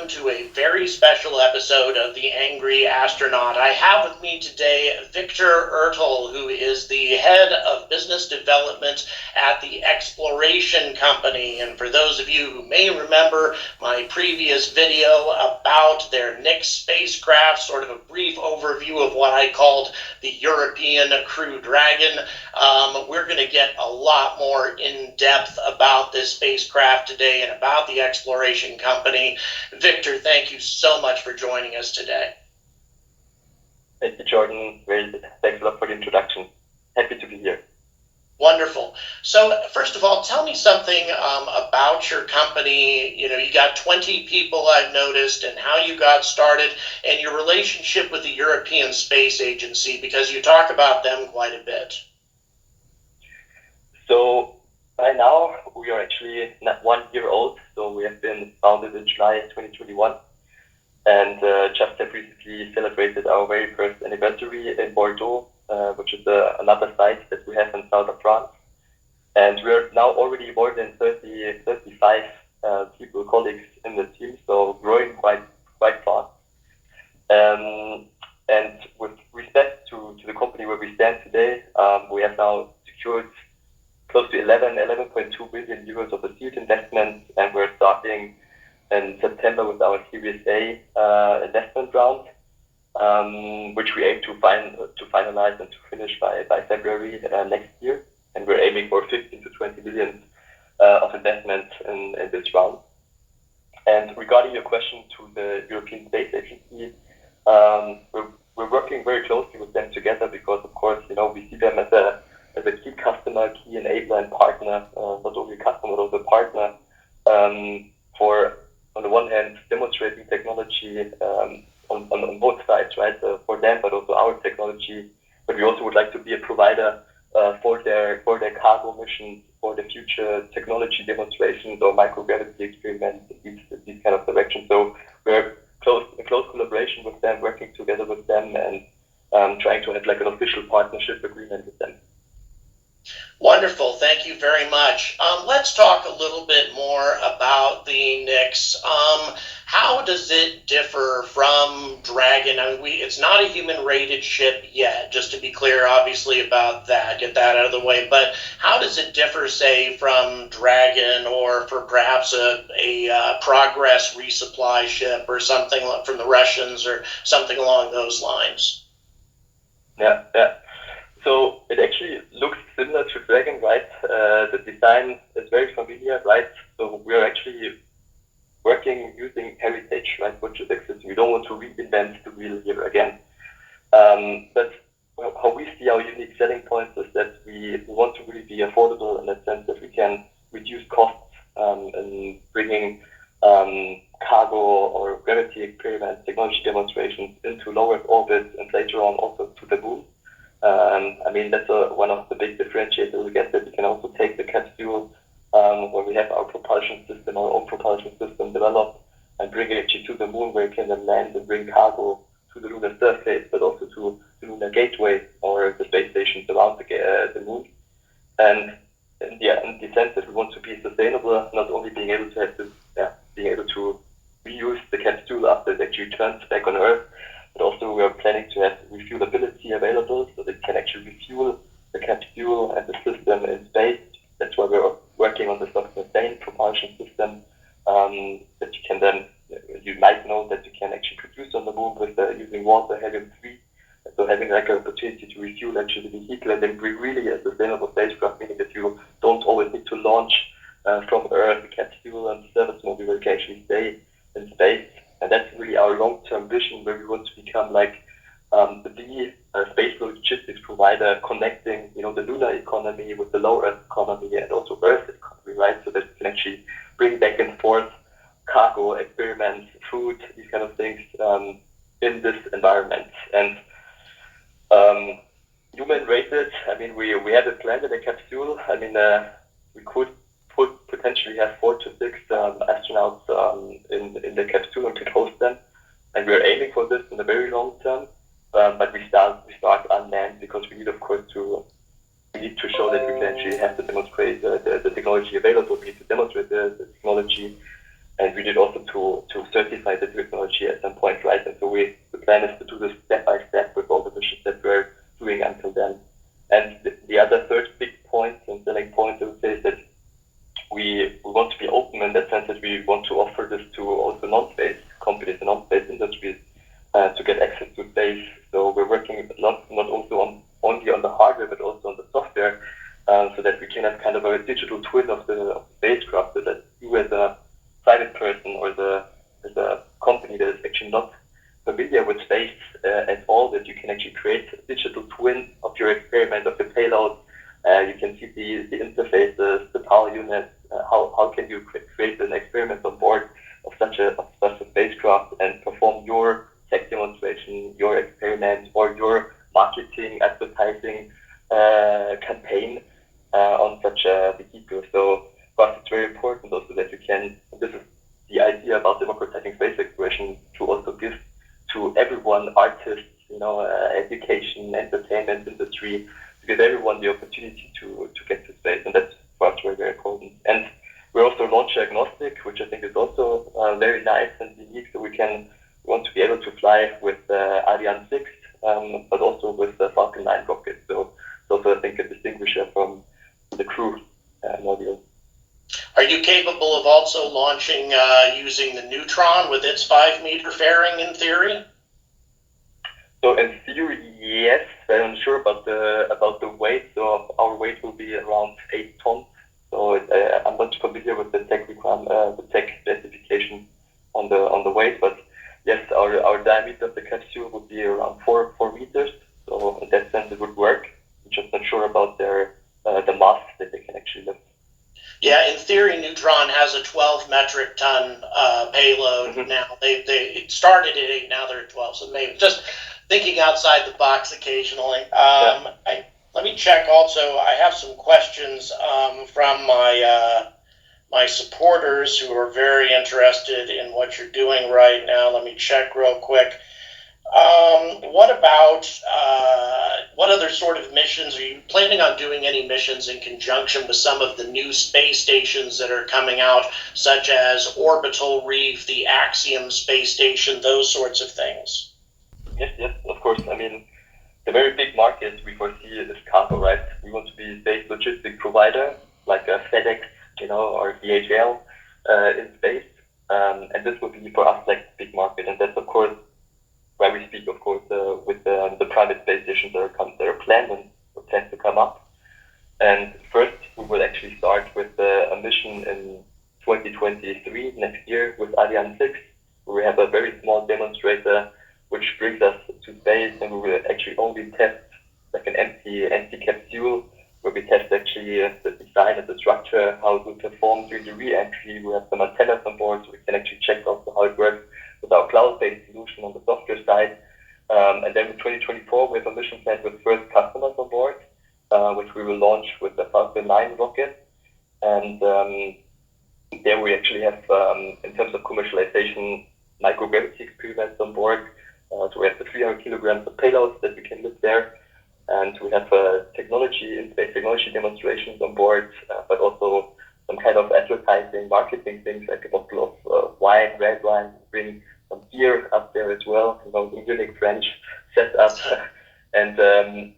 welcome to a very special episode of The Angry Astronaut. I have with me today Victor Ertl, who is the head of business development at the Exploration Company. And for those of you who may remember my previous video about their Nix spacecraft, sort of a brief overview of what I called the European Crew Dragon, we're going to get a lot more in depth about this spacecraft today and about the Exploration Company. Victor, thank you so much for joining us today. Thank you, Jordan. Thanks a lot for the introduction. Happy to be here. Wonderful. So first of all, tell me something about your company. You got 20 people I've noticed, and how you got started and your relationship with the European Space Agency, because you talk about them quite a bit. So by now, we are actually not 1 year old. So we have been founded in July 2021 and just have recently celebrated our very first anniversary in Bordeaux, which is another site that we have in south of France. And we're now already more than 35 people, colleagues in the team, so growing quite fast. And with respect to the company where we stand today, we have now secured close to 11.2 billion euros of a seed investment, and we're starting in September with our Series A investment round, which we aim to finalize and to finish by February next year. And we're aiming for 15 to 20 million of investment in this round. And regarding your question to the European Space Agency, we're working very closely with them together because, of course, we see them as a key customer, key enabler and partner, not only a customer, but also a partner, for, on the one hand, demonstrating technology on both sides, right, for them, but also our technology. But we also would like to be a provider for their cargo missions, for the future technology demonstrations or microgravity experiments, these kind of directions. So we're in close collaboration with them, working together with them, and trying to have like an official partnership agreement with them. Wonderful. Thank you very much. Let's talk a little bit more about the Nix. How does it differ from Dragon? I mean, it's not a human-rated ship yet, just to be clear, obviously, about that. Get that out of the way. But how does it differ, say, from Dragon, or for perhaps a Progress resupply ship or something from the Russians or something along those lines? Yeah. So it actually looks similar to Dragon, right? The design is very familiar, right? So we're actually working using heritage, right, which is existing. We don't want to reinvent the wheel here again. But how we see our unique selling points is that we want to really be affordable in the sense that we can reduce costs in bringing cargo or gravity experiments, technology demonstrations into low Earth orbits, and later on also to the moon. I mean, that's one of the big differentiators we get, that we can also take the capsule when we have our propulsion system, our own propulsion system developed, and bring it actually to the moon, where it can then land and bring cargo to the lunar surface, but also to the lunar gateway or the space stations around the moon. And in the sense that we want to be sustainable, not only being able to reuse the capsule after it actually returns back on Earth, but also we are planning to have refuelability available, so that it can actually refuel the capsule and the system in space. That's why we're working on the self-sustained propulsion system that you can then, you might know that you can actually produce on the moon with using water, helium-3. So having like an opportunity to refuel actually the vehicle and then bring really a sustainable spacecraft, meaning that you don't always need to launch from Earth the capsule and the service module, where you can actually stay in space. And that's really our long-term vision, where we want to become like the space logistics provider, connecting, the lunar economy with the low Earth economy and also Earth economy, right? So that we can actually bring back and forth cargo, experiments, food, these kind of things in this environment. And human rated, I mean, we had a plan in the capsule. I mean, we could potentially have 4 to 6 astronauts in the capsule and could host them, and we're aiming for this in the very long term. But we start unmanned because we need, of course, to show that we can actually have to demonstrate the technology available. We need to demonstrate the technology and we did also to certify the technology at some point, right? And so the plan is to do this step by step with all the missions that we're doing until then. And the other third big point and selling point, I would say, is that we want to be open in that sense that we want to offer this to also non-space companies and non-space industries to get access to space. So we're working not also only on the hardware, but also on the software, so that we can have kind of a digital twin of the spacecraft, so that you as a private person or as a company that is actually not familiar with space at all, that you can actually create a digital twin of your experiment, of the payload. You can see the interfaces, the power units, how can you create an experiment on board of such a spacecraft and perform your tech demonstration, your experiment, or your marketing, advertising campaign on such a vehicle. So for us, it's very important also that you can, this is the idea about democratizing space exploration, to also give to everyone, artists, education, entertainment industry, to give everyone the opportunity to get to space. And that's for us very, very important. And we're also launch agnostic, which I think is also very nice and unique. So we want to be able to fly with Ariane 6, but also with the Falcon 9 rocket. So it's also, I think, a distinguisher from the Crew module. Are you capable of also launching using the Neutron with its 5-meter fairing in theory? So in theory, yes. I'm unsure about the weight. So our weight will be around 8 tons. So I'm not familiar with the tech the tech specification on the weight, but yes, our diameter of the capsule would be around 4 meters. So in that sense, it would work. I'm just not sure about the mass that they can actually lift. Yeah, in theory, Neutron has a 12 metric ton payload. Mm-hmm. Now they started at 8, now they're at 12. So maybe just thinking outside the box occasionally. Let me check also. I have some questions from my supporters who are very interested in what you're doing right now. Let me check real quick. What other sort of missions? Are you planning on doing any missions in conjunction with some of the new space stations that are coming out, such as Orbital Reef, the Axiom space station, those sorts of things? Yes, of course. I mean, the very big market we foresee is cargo, right? We want to be a space logistic provider, like a FedEx, or DHL in space. And this would be for us like a big market. And that's, of course, where we speak, of course, with the private space stations that are planned to come up. And first, we will actually start with a mission in 2023, next year, with Ariane 6, where we have a very small demonstrator which brings us to space, and we will actually only test like an empty capsule, where we test actually the design and the structure, how it will perform during the re-entry. We have some antennas on board, so we can actually check also how it works with our cloud-based solution on the software side. And then in 2024, we have a mission plan with first customers on board, which we will launch with the Falcon 9 rocket. And there we actually have, in terms of commercialization, microgravity experiments on board. So we have the 300 kilograms of payloads that we can lift there. And we have in-space technology demonstrations on board, but also some kind of advertising, marketing things, like a bottle of wine, red wine, bring some beer up there as well, the unique French setup. And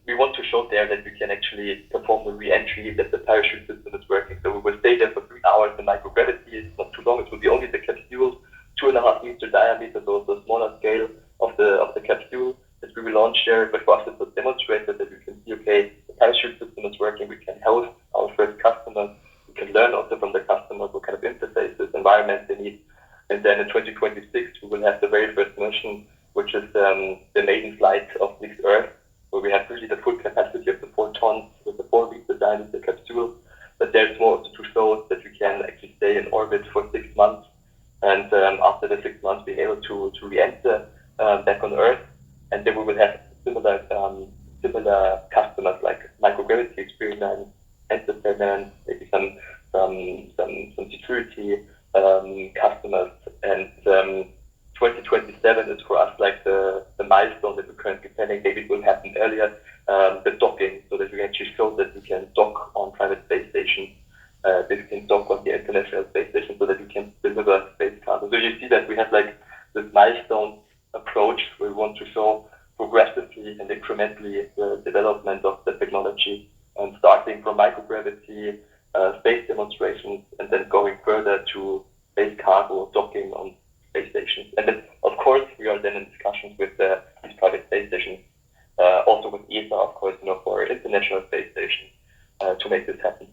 we want to show there that we can actually perform the re-entry, that the parachute system is working. So we will stay there for 3 hours in microgravity. It's not too long. It will be only the capsule, 2.5 meter diameter, so the smaller scale of the capsule that we will launch there. But for us, it's a demonstrator that we can see, okay, the parachute system is working. We can host our first customers. We can learn also from the customers what kind of interfaces, environments they need. And then in 2026, we will have the very first mission, which is the maiden flight of Next Earth, where we have really the full capacity of the 4 tons with the 4 meter diameter capsule. But there's more also to show that we can actually stay in orbit for 6 months. And after the 6 months, being able to re-enter back on Earth. And then we will have similar customers like microgravity experiments, entertainment, maybe some security customers. And 2027 is for us like the milestone that we're currently planning. Maybe it will happen earlier, the docking, so that we actually show that we can dock on private space stations. That we can dock on the International Space Station, so that we can deliver space where we want to show progressively and incrementally the development of the technology, and starting from microgravity, space demonstrations, and then going further to space cargo docking on space stations. And then, of course, we are then in discussions with these private space stations, also with ESA, of course, for international space stations, to make this happen.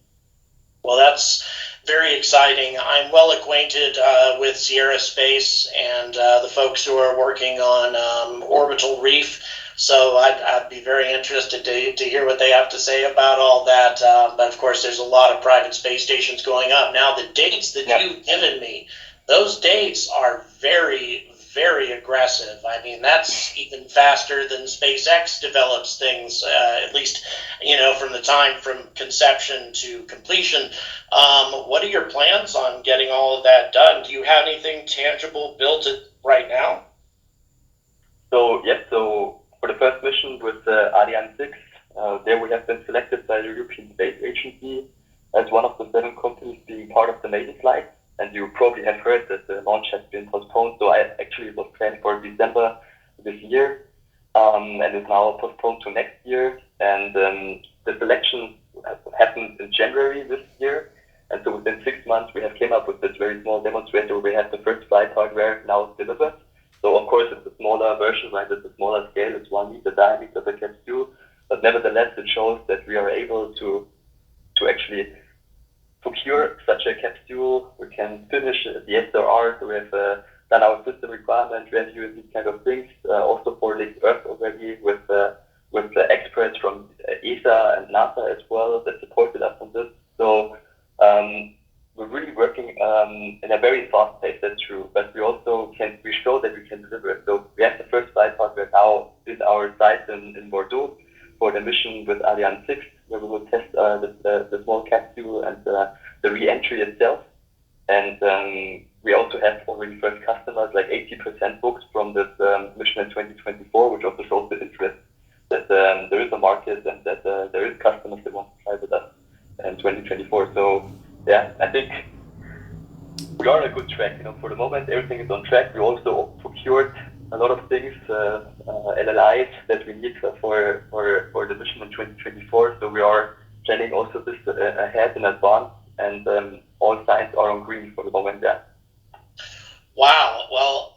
Well, that's very exciting. I'm well acquainted with Sierra Space and the folks who are working on Orbital Reef. So I'd be very interested to hear what they have to say about all that. But of course, there's a lot of private space stations going up. Now, the dates that you've given me, those dates are very, very aggressive. I mean, that's even faster than SpaceX develops things, at least, from the time from conception to completion. What are your plans on getting all of that done? Do you have anything tangible built right now? So, yes, for the first mission with Ariane 6, there we have been selected by the European Space Agency as one of the 7 companies being part of the maiden flight. And you probably have heard that the launch has been postponed. So it was planned for December this year, and is now postponed to next year. And the selection happened in January this year. And so within 6 months, we have came up with this very small demonstrator where we have the first flight hardware now delivered. So of course, it's a smaller version, right? It's a smaller scale. It's 1 meter diameter per capsule. But nevertheless, it shows that we are able to actually procure such a capsule. We can finish the SRR, so we have done our system requirement review and these kind of things. Also for Lake Earth already with the experts from ESA and NASA as well that supported us on this. So we're really working in a very fast pace, that's true. But we also we show that we can deliver it. So we have the first flight hardware now in our site in Bordeaux for the mission with Ariane 6, where we will test the small capsule and the re-entry itself. And we also have already first customers, like 80% booked from this mission in 2024, which also shows the interest that there is a market and that there is customers that want to fly with us in 2024. So yeah, I think we are on a good track. For the moment, everything is on track. We also procured a lot of things, LLIs that we need for the mission in 2024. So we are planning also this ahead in advance, and all signs are on green for the moment. Yeah. Wow. Well,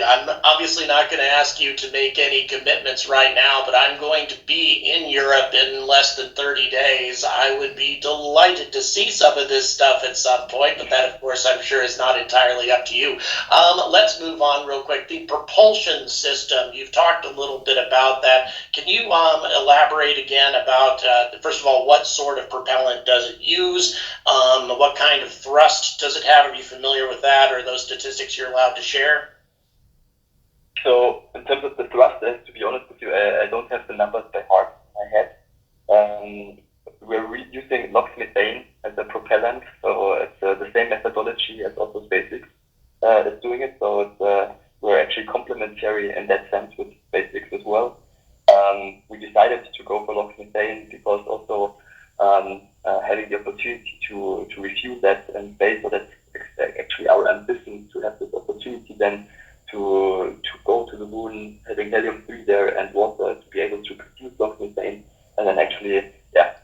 I'm obviously not going to ask you to make any commitments right now, but I'm going to be in Europe in less than 30 days. I would be delighted to see some of this stuff at some point, but that, of course, I'm sure is not entirely up to you. Let's move on real quick. The propulsion system, you've talked a little bit about that. Can you elaborate again about, first of all, what sort of propellant does it use? What kind of thrust does it have? Are you familiar with that, or those statistics you're allowed to share? So in terms of the thrust, to be honest with you, I don't have the numbers by heart in my head. We're using LOX methane as a propellant, so it's the same methodology as also SpaceX is doing it. So we're actually complementary in that sense with SpaceX as well. We decided to go for LOX methane because also having the opportunity to refuel that in space, so that's actually our ambition, to have this opportunity then to go to the moon, having helium-3 there and water to be able to produce LOX methane, and then actually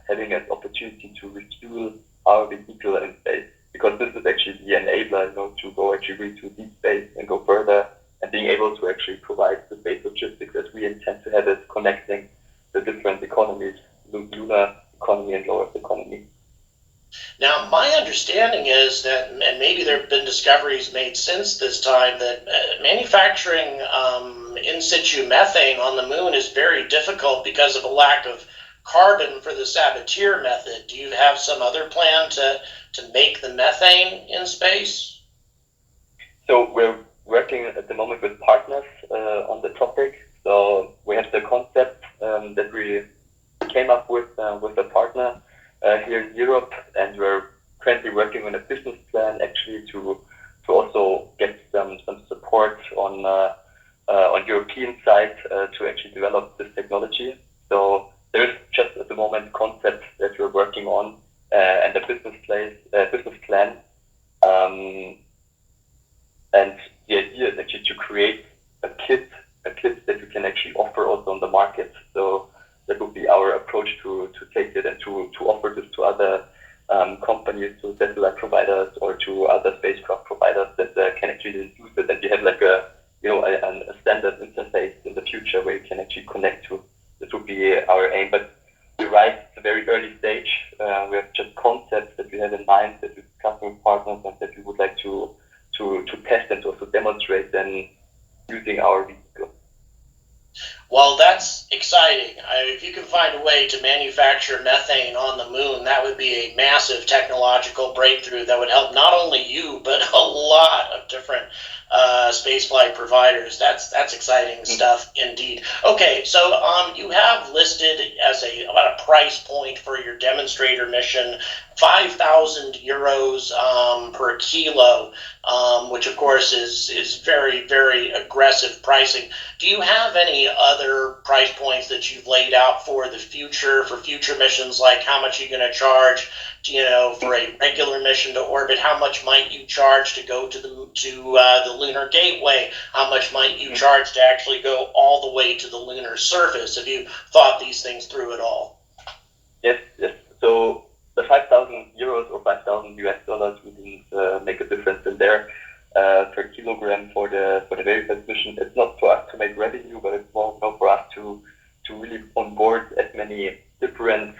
having an opportunity to refuel our vehicle in space, because this is actually the enabler, to go actually into deep space and go further, and being able to actually provide the space logistics that we intend to have it, connecting the different economies, lunar economy and low Earth economy. Now, my understanding is that, and maybe there have been discoveries made since this time, that manufacturing in situ methane on the moon is very difficult because of a lack of carbon for the Sabatier method. Do you have some other plan to make the methane in space? So we're working at the moment with partners on the topic. So we have the concept that we came up with a partner here in Europe, and we're currently working on a business plan actually to also get some support on European side to actually develop this technology. So there's just at the moment concepts that we're working on and a business plan. And the idea is actually to create a kit kits that you can actually offer also on the market. So that would be our approach to take it and to offer this to other companies, to satellite providers or to other spacecraft providers that can actually use it, and you have like a standard interface in the future where you can actually connect to. This would be our aim. But you're right, it's a very early stage. We have just concepts that we have in mind that we're discussing with partners and that we would like to test and to also demonstrate then using our vehicle. Well, that's exciting. If you can find a way to manufacture methane on the moon, that would be a massive technological breakthrough that would help not only you, but a lot of different spaceflight providers. That's exciting stuff indeed. Okay, so you have listed as about a price point for your demonstrator mission, 5,000 euros per kilo, which of course is very, very aggressive pricing. Do you have any other price points that you've laid out for the future, for future missions, like how much you're going to charge, for a regular mission to orbit? How much might you charge to go to the lunar gateway? How much might you charge to actually go all the way to the lunar surface? Have you thought these things through at all? Yes. So the 5,000 euros or 5,000 US dollars wouldn't make a difference in there per kilogram for the very first mission. It's not for us to make revenue, but it's more for us to really onboard as many different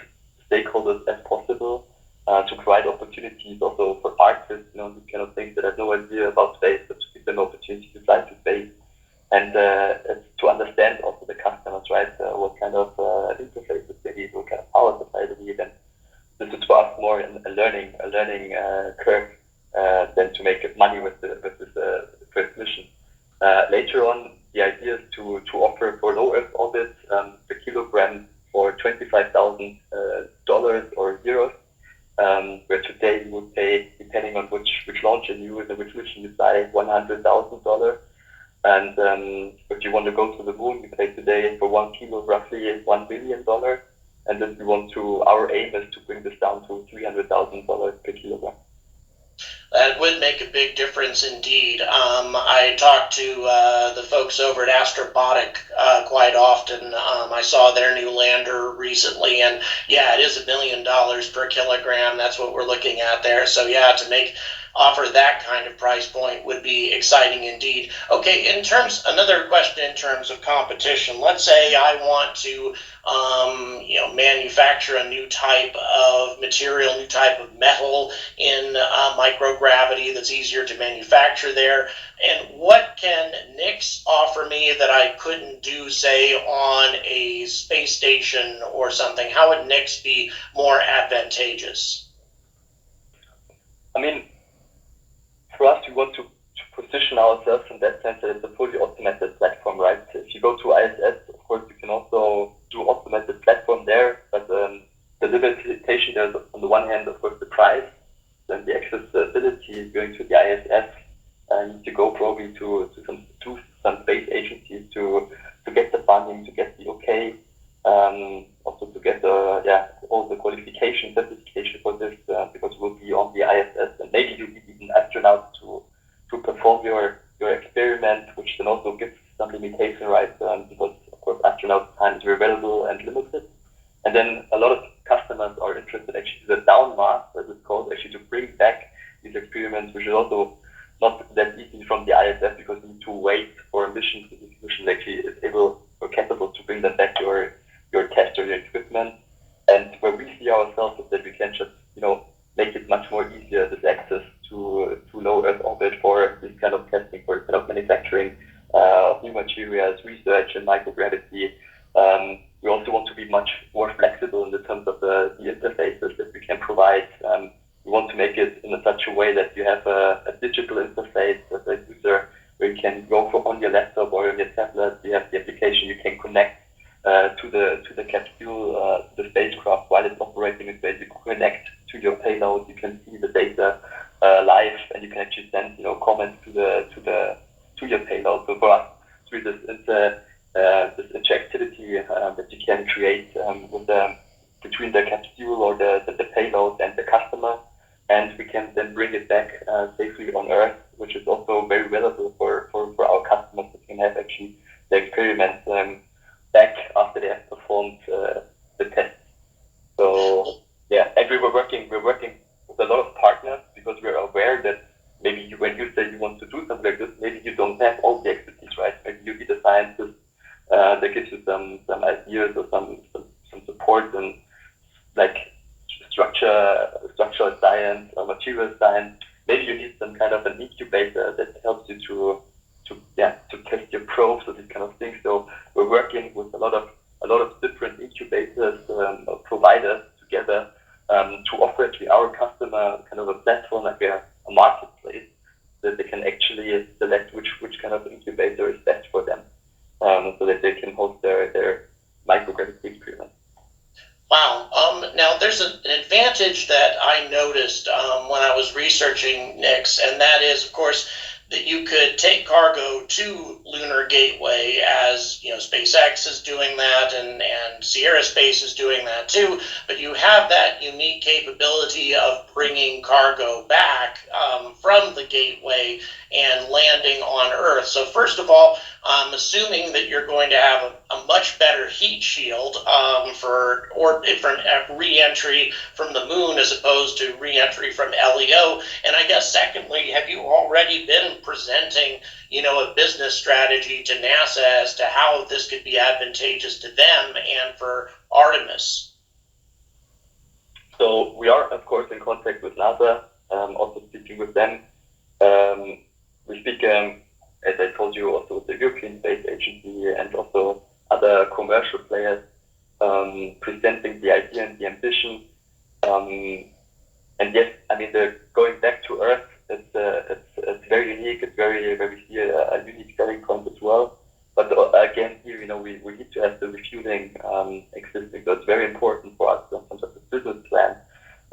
stakeholders as possible, to provide opportunities also for artists, who kind of things that have no idea about space, but to give them opportunity to fly to space, and to understand also the customers, right? What kind of interfaces they need, what kind of power supply they need, and this is for us more a learning curve than to make money with this first mission. Later on, the idea is to offer for low Earth orbit per kilogram for $25,000 or euros, where today you would pay, depending on which launcher you use and which mission you fly, $100,000. And if you want to go to the moon, you pay today for 1 kilo roughly $1 billion. And then our aim is to bring this down to $300,000 per kilogram. That would make a big difference indeed. I talked to the folks over at Astrobotic quite often. I saw their new lander recently, and yeah, it is $1 million per kilogram. That's what we're looking at there. So yeah, to offer that kind of price point would be exciting indeed. Okay, another question in terms of competition. Let's say I want to manufacture a new type of material, new type of metal in microgravity that's easier to manufacture there. And what can Nyx offer me that I couldn't do, say, on a space station or something? How would Nyx be more advantageous? I mean, for us, we want to position ourselves in that sense that it's a fully automated platform, right? If you go to ISS, of course, you can also do automated platform there, but the limitation there is, on the one hand, of course, the price, then the accessibility is going to the ISS, and to go probably to some space agencies to get the funding, to get the okay, also to get all the qualification, certification for this, because we'll be on the ISS, and maybe you'll be even astronaut to perform your experiment, which then also gives some limitation, right? Because of course astronaut time is very valuable and limited. And then a lot of customers are interested actually the down mass, as it's called, actually to bring back these experiments, which is also not that easy from the ISS because you need to wait for a mission. So this mission actually is able or capable to bring them back your test or your equipment. And where we see ourselves is that we can just make it much more easier, this access to low Earth orbit for this kind of testing, for kind of manufacturing of new materials, research in microgravity. We also want to be much more flexible in the terms of the interfaces that we can provide. We want to make it in such a way that you have a digital interface as a user where you can go on your laptop or on your tablet. You have the application, you can connect to the capsule, the spacecraft while it's operating in space. You can connect to your payload. You can see the data live, and you can actually send comments to your payload. So for us, through this interactivity that you can create between the capsule or the payload and the customer, and we can then bring it back safely on Earth, which is also very valuable for our customers that can have actually the experiments back after they have performed the test. So yeah, and we're working with a lot of partners because we're aware that maybe when you say you want to do something like this, maybe you don't have all the expertise, right? Maybe you need a scientist that gives you some ideas or some support and like structural science or material science. Maybe you need some kind of an incubator that helps you to test your probes or these kind of things. So we're working with a lot of different incubators providers together to offer to our customer kind of a platform, like a marketplace, that they can actually select which kind of incubator is best for them, so that they can host their microgravity experiment. Wow. Now, there's an advantage that I noticed when I was researching Nix, and that is, of course, that you could take cargo to Lunar Gateway, as SpaceX is doing that, and Sierra Space is doing that too. But you have that unique capability of bringing cargo back from the Gateway and landing on Earth. So first of all, I'm assuming that you're going to have a much better heat shield for re-entry from the moon as opposed to re-entry from LEO. And I guess secondly, have you already been presenting, a business strategy to NASA as to how this could be advantageous to them and for Artemis? So we are, of course, in contact with NASA, also speaking with them. We speak, as I told you, also with the European Space Agency and also other commercial players, presenting the idea and the ambition. And yes, I mean, the going back to Earth, it's very unique. It's very, very a unique selling point as well. But again, here, we need to have the refueling existing. So it's very important for us in terms of the business plan,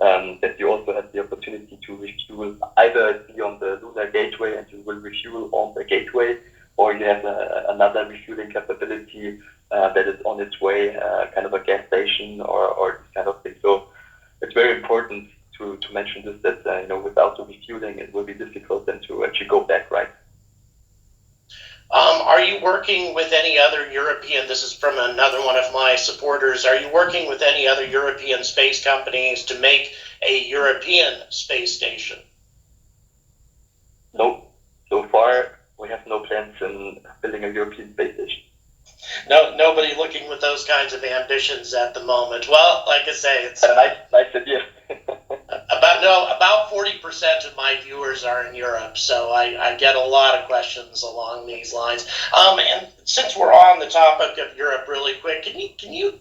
that you also have the opportunity to refuel either be on the Lunar Gateway and you will refuel on the Gateway, or you have another refueling capability that is on its way, kind of a gas station or this kind of thing. So it's very important to mention this, that without the refueling, it will be difficult then to actually go back, right? Are you working with any other European, this is from another one of my supporters, are you working with any other European space companies to make a European space station? No. So far, we have no plans in building a European space station. No, nobody looking with those kinds of ambitions at the moment. Well, like I say, it's a nice idea. About 40% of my viewers are in Europe, so I get a lot of questions along these lines. And since we're on the topic of Europe, really quick, can you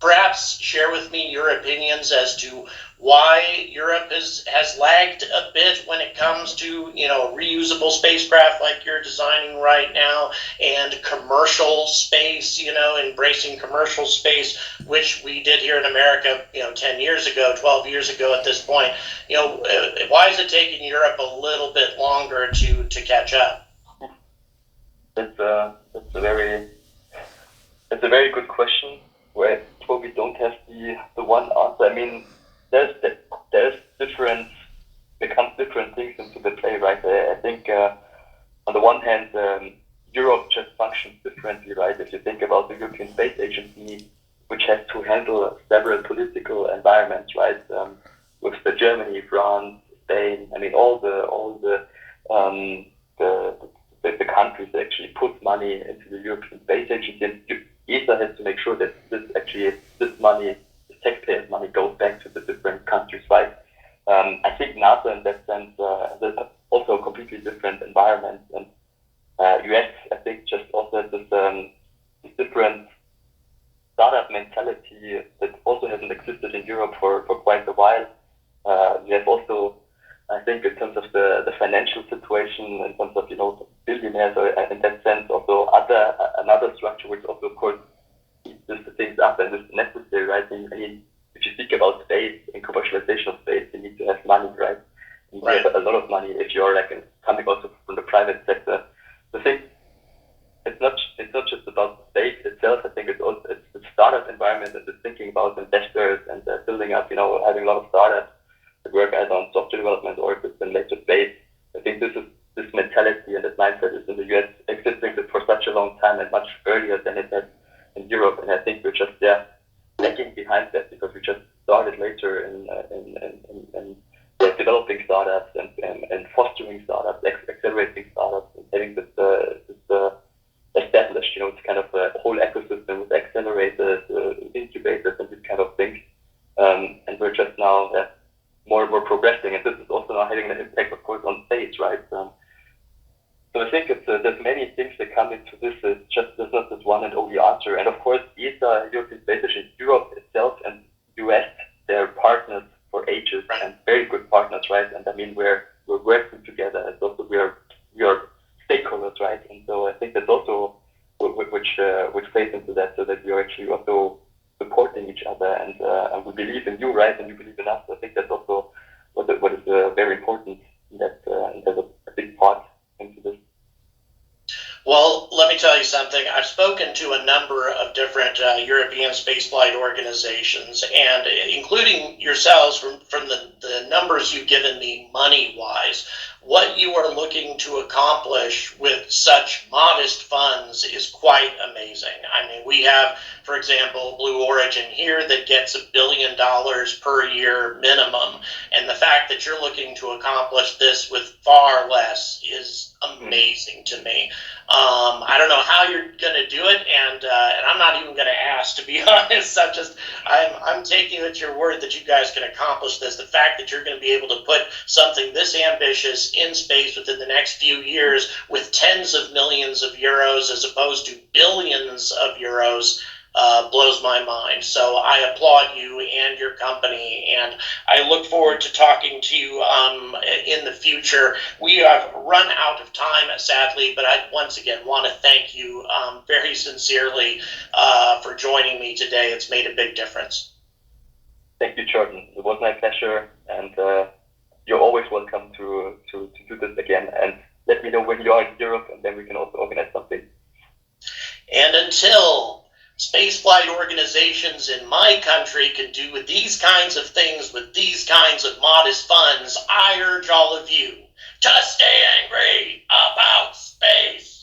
perhaps share with me your opinions as to why Europe has lagged a bit when it comes to reusable spacecraft like you're designing right now, and commercial space, embracing commercial space, which we did here in America 10 years ago, 12 years ago at this point. Why is it taking Europe a little bit longer to catch up? It's a very good question, where we don't have the one answer. I mean, there's different things into the play, right? I think on the one hand, Europe just functions differently, right? If you think about the European Space Agency, which has to handle several political environments, right? With the Germany, France, Spain. I mean, all the countries that actually put money into the European Space Agency, and ESA has to make sure that this money, the taxpayers' money, goes back to the different countries, right? I think NASA, in that sense, is also a completely different environment, and US, I think, just also has this different startup mentality that also hasn't existed in Europe for quite a while. You have also, I think, in terms of the financial situation, in terms of billionaires, or in that sense, also another structure which also, of course, keeps these things up and is necessary, right? I mean, if you speak about space and commercialization of space, you need to have money, right? You need to have a lot of money if you're coming also from the private sector. The thing, it's not just about space itself. I think it's the startup environment and the thinking about investors and building up, having a lot of startups that work either on software development or if it's in later space. I think this mentality and this mindset is in the US existing for such a long time and much success than it has in Europe. And I think we're just lagging behind that because we just started later in developing startups and fostering startups, accelerating startups, and having this established. It's kind of a whole ecosystem with accelerators, incubators, and this kind of thing. And we're just now more and more progressing, and this is also now having an impact, of course, on space, right? So I think there's many things that come into this. There's not this one and only answer. And of course, ESA, European Space Agency, Europe itself, and US, they're partners for ages and very good partners, right? And I mean, we're working together. It's also we are stakeholders, right? And so I think that's also which plays into that, so that we are actually also supporting each other, and we believe in you, right? And you believe in us. I think that's also what is very important in that, and there's a big part into this. Well, let me tell you something. I've spoken to a number of different European spaceflight organizations, and including yourselves, from the numbers you've given me money-wise, what you are looking to accomplish with such modest funds is quite amazing. I mean, we have, for example, Blue Origin here that gets $1 billion per year minimum, and the fact that you're looking to accomplish this with far less is amazing to me. I don't know how you're going to do it, and I'm not even going to ask, to be honest. I'm taking at your word that you guys can accomplish this. The fact that you're going to be able to put something this ambitious in space within the next few years with tens of millions of euros as opposed to billions of euros blows my mind. So I applaud you and your company, and I look forward to talking to you in the future. We have run out of time, sadly, but I once again want to thank you very sincerely for joining me today. It's made a big difference. Thank you, Jordan. It was my pleasure, and you're always welcome to do this again. And let me know when you are in Europe, and then we can also organize something. And until spaceflight organizations in my country can do these kinds of things with these kinds of modest funds, I urge all of you to stay angry about space.